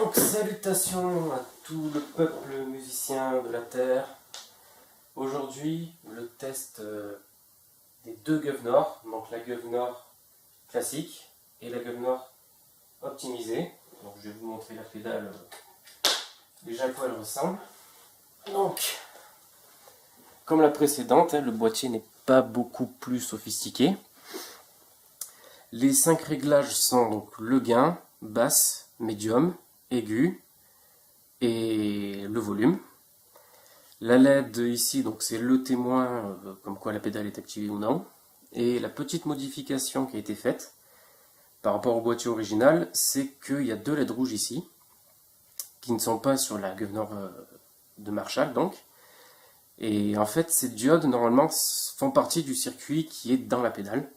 Donc, salutations à tout le peuple musicien de la Terre. Aujourd'hui, le test des deux Govnor, donc la Govnor classique et la Govnor optimisée. Donc, je vais vous montrer la pédale déjà à quoi elle ressemble. Donc, comme la précédente, le boîtier n'est pas beaucoup plus sophistiqué. Les 5 réglages sont donc le gain, basse, médium, aigu et le volume. La LED ici, donc c'est le témoin comme quoi la pédale est activée ou non. Et la petite modification qui a été faite par rapport au boîtier original, c'est qu'il y a deux LED rouges ici, qui ne sont pas sur la Govnor de Marshall donc. Et en fait, ces diodes normalement font partie du circuit qui est dans la pédale.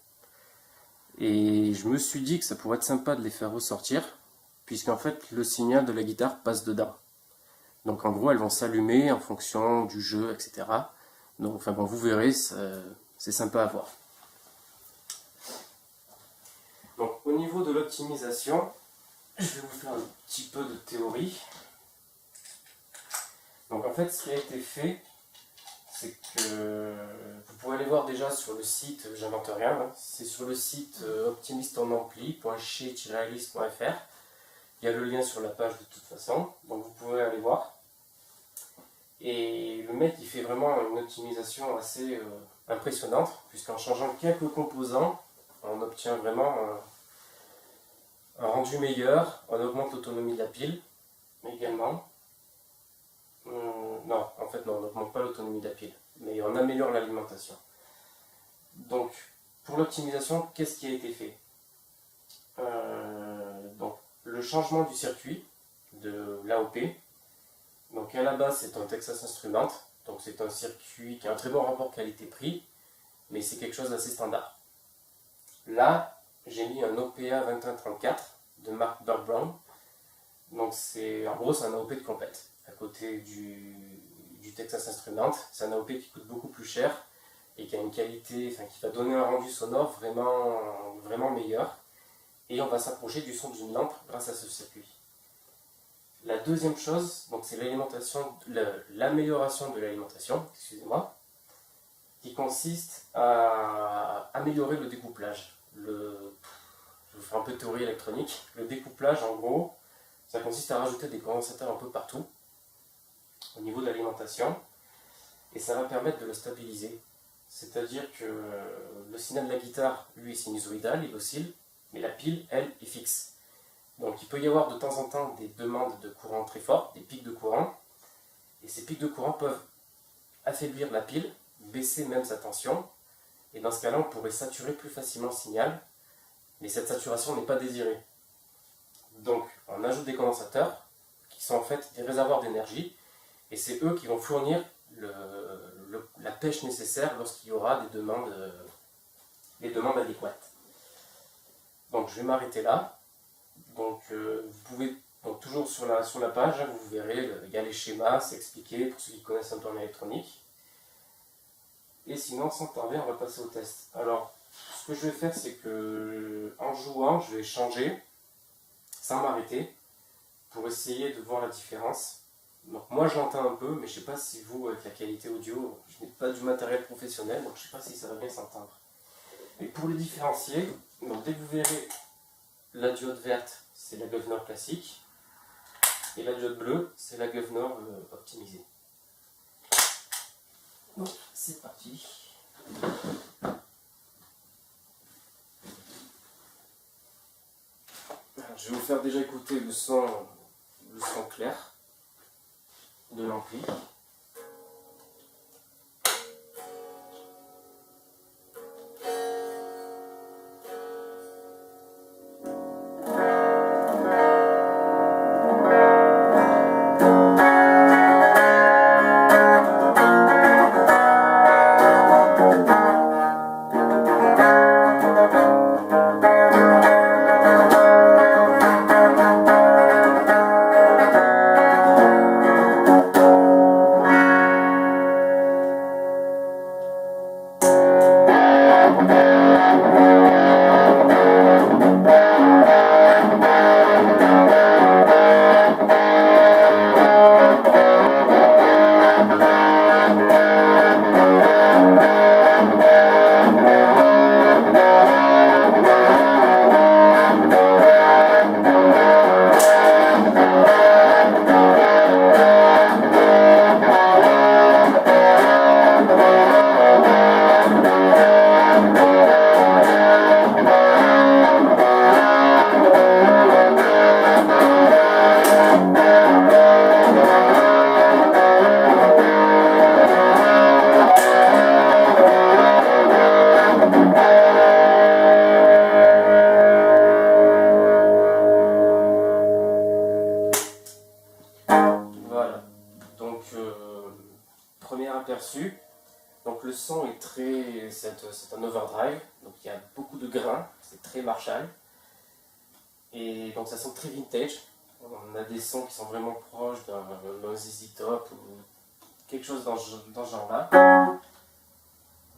Et je me suis dit que ça pourrait être sympa de les faire ressortir, puisqu'en fait le signal de la guitare passe dedans. Donc en gros elles vont s'allumer en fonction du jeu, etc. Donc enfin bon, vous verrez, c'est sympa à voir. Donc au niveau de l'optimisation, je vais vous faire un petit peu de théorie. Donc en fait ce qui a été fait, c'est que vous pouvez aller voir déjà sur le site, j'invente rien, hein, c'est sur le site optimistonempli.chez-alice.fr. Il y a le lien sur la page de toute façon, donc vous pouvez aller voir. Et le mec il fait vraiment une optimisation assez impressionnante, puisqu'en changeant quelques composants, on obtient vraiment un rendu meilleur, on augmente l'autonomie de la pile également. Non, en fait non, on n'augmente pas l'autonomie de la pile, mais on améliore l'alimentation. Donc, pour l'optimisation, qu'est-ce qui a été fait? Donc, le changement du circuit de l'AOP. Donc, à la base, c'est un Texas Instruments, donc c'est un circuit qui a un très bon rapport qualité-prix, mais c'est quelque chose d'assez standard. Là, j'ai mis un OPA 2134 de marque Bird Brown. Donc, en gros, c'est un AOP de compète. À côté du Texas Instruments, c'est un AOP qui coûte beaucoup plus cher et qui a une qualité, enfin qui va donner un rendu sonore vraiment meilleur. Et on va s'approcher du son d'une lampe grâce à ce circuit. La deuxième chose, donc c'est l'amélioration de l'alimentation, excusez-moi, qui consiste à améliorer le découplage. Je vous fais un peu de théorie électronique. Le découplage, en gros, ça consiste à rajouter des condensateurs un peu partout au niveau de l'alimentation, et ça va permettre de le stabiliser. C'est-à-dire que le signal de la guitare, lui, est sinusoïdal, il oscille, mais la pile, elle, est fixe. Donc il peut y avoir de temps en temps des demandes de courant très fortes, des pics de courant, et ces pics de courant peuvent affaiblir la pile, baisser même sa tension, et dans ce cas-là, on pourrait saturer plus facilement le signal, mais cette saturation n'est pas désirée. Donc on ajoute des condensateurs, qui sont en fait des réservoirs d'énergie, et c'est eux qui vont fournir la pêche nécessaire lorsqu'il y aura des demandes adéquates. Donc je vais m'arrêter là. Donc vous pouvez, donc toujours sur la page, vous verrez, il y a les schémas, c'est expliqué pour ceux qui connaissent un peu en électronique. Et sinon, sans tarder, on va passer au test. Alors, ce que je vais faire, c'est que en jouant, je vais changer sans m'arrêter pour essayer de voir la différence. Donc moi je l'entends un peu, mais je ne sais pas si vous, avec la qualité audio, je n'ai pas du matériel professionnel, donc je ne sais pas si ça va bien s'entendre. Et pour le différencier, donc dès que vous verrez la diode verte, c'est la Govnor classique, et la diode bleue, c'est la Govnor optimisée. Donc c'est parti. Alors, je vais vous faire déjà écouter le son clair de l'ampli. le son est très... c'est un overdrive, donc il y a beaucoup de grains, c'est très Marshall. Et donc ça sonne très vintage. On a des sons qui sont vraiment proches d'un ZZ Top ou quelque chose dans ce genre-là.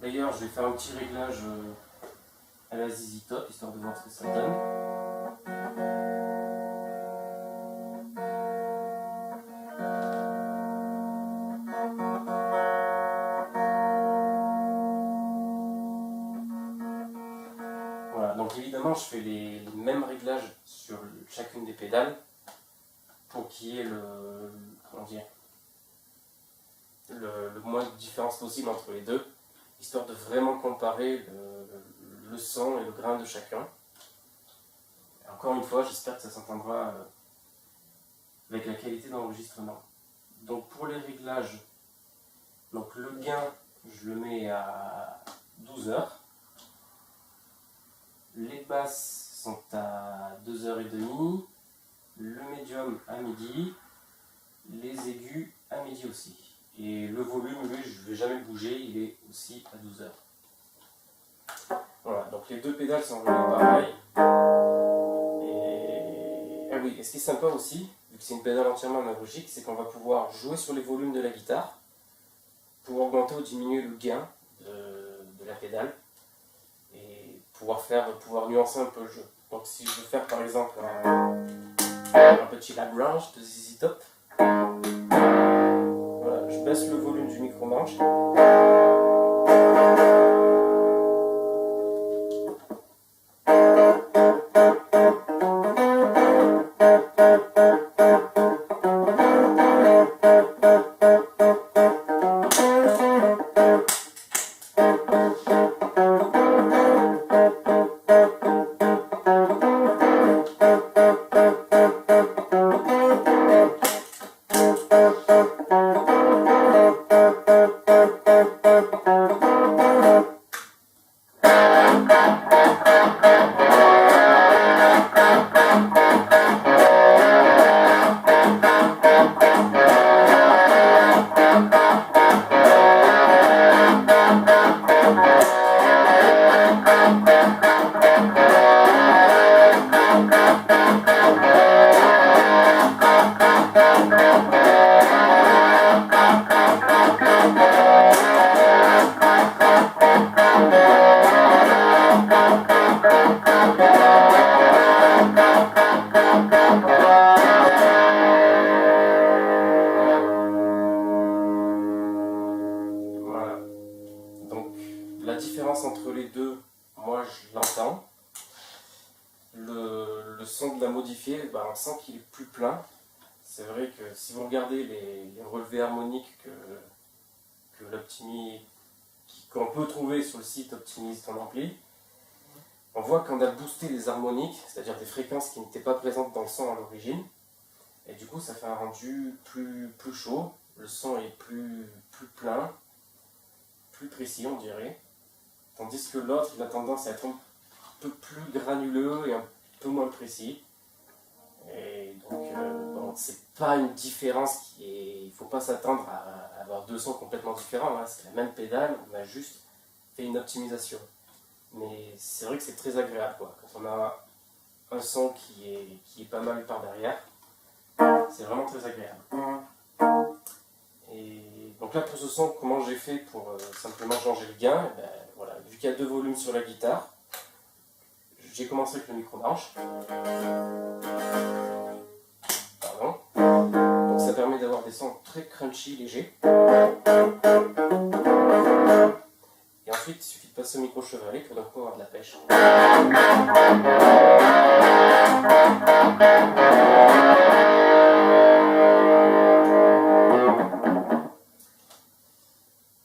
D'ailleurs, je vais faire un petit réglage à la ZZ Top, histoire de voir ce que ça donne. Voilà, donc évidemment, je fais les mêmes réglages sur chacune des pédales pour qu'il y ait comment dire, le moins de différence possible entre les deux, histoire de vraiment comparer le son et le grain de chacun. Et encore une fois, j'espère que ça s'entendra avec la qualité d'enregistrement. Donc pour les réglages, donc le gain, je le mets à 12 heures. Les basses sont à 2h30, le médium à midi, les aigus à midi aussi. Et le volume, lui, je ne vais jamais bouger, il est aussi à 12 heures. Voilà, donc les deux pédales sont vraiment pareilles. Et ah oui, et ce qui est sympa aussi, vu que c'est une pédale entièrement analogique, c'est qu'on va pouvoir jouer sur les volumes de la guitare pour augmenter ou diminuer le gain de la pédale et pouvoir nuancer un peu le jeu. Donc si je veux faire par exemple un petit Lagrange de ZZ Top, voilà, je baisse le volume du micro-manche. Voilà. Donc la différence entre les deux, moi je l'entends. Le son de la modifiée, bah, on sent qu'il est plus plein. C'est vrai que si vous regardez les relevés harmoniques que qu'on peut trouver sur le site Optimise ton ampli, on voit qu'on a boosté les harmoniques, c'est-à-dire des fréquences qui n'étaient pas présentes dans le son à l'origine. Et du coup, ça fait un rendu plus chaud, le son est plus plein, plus précis, on dirait. Tandis que l'autre, il a tendance à être un peu plus granuleux et un peu moins précis. Et donc, bon, c'est pas une différence il faut pas s'attendre à avoir deux sons complètement différents. Hein. C'est la même pédale, on a juste fait une optimisation. Mais c'est vrai que c'est très agréable, quoi. Quand on a un son qui est pas mal par derrière, c'est vraiment très agréable. Et donc là, pour ce son, comment j'ai fait pour simplement changer le gain? Ben, voilà, vu qu'il y a deux volumes sur la guitare, j'ai commencé avec le micro-manche. Pardon. Donc ça permet d'avoir des sons très crunchy, légers. Et ensuite, il suffit de passer au micro-chevalet pour d'un coup avoir de la pêche.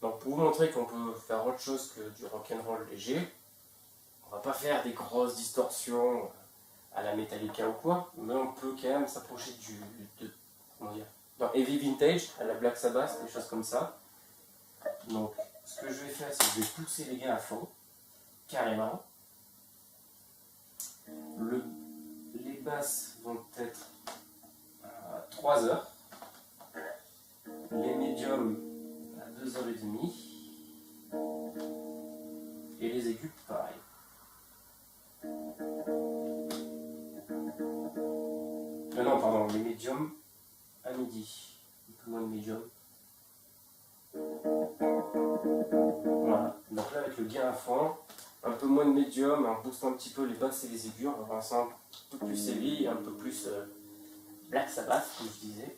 Donc pour vous montrer qu'on peut faire autre chose que du rock'n'roll léger, on va pas faire des grosses distorsions à la Metallica ou quoi, mais on peut quand même s'approcher comment dire, dans Heavy Vintage, à la Black Sabbath, des choses comme ça. Donc ce que je vais faire, c'est que je vais pousser les gains à fond, carrément. Les basses vont être à 3 heures, les médiums à 2h30, Et les aigus, pareil. Non, pardon, les médiums à midi. Un peu moins de médium. Voilà. Donc là, avec le gain à fond, un peu moins de médium, en boostant un petit peu les basses et les aigus, on va avoir un son un peu plus heavy, un peu plus Black Sabbath, comme je disais.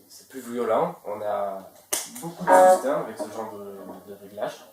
C'est plus violent, on a beaucoup de sustain avec ce genre de réglage.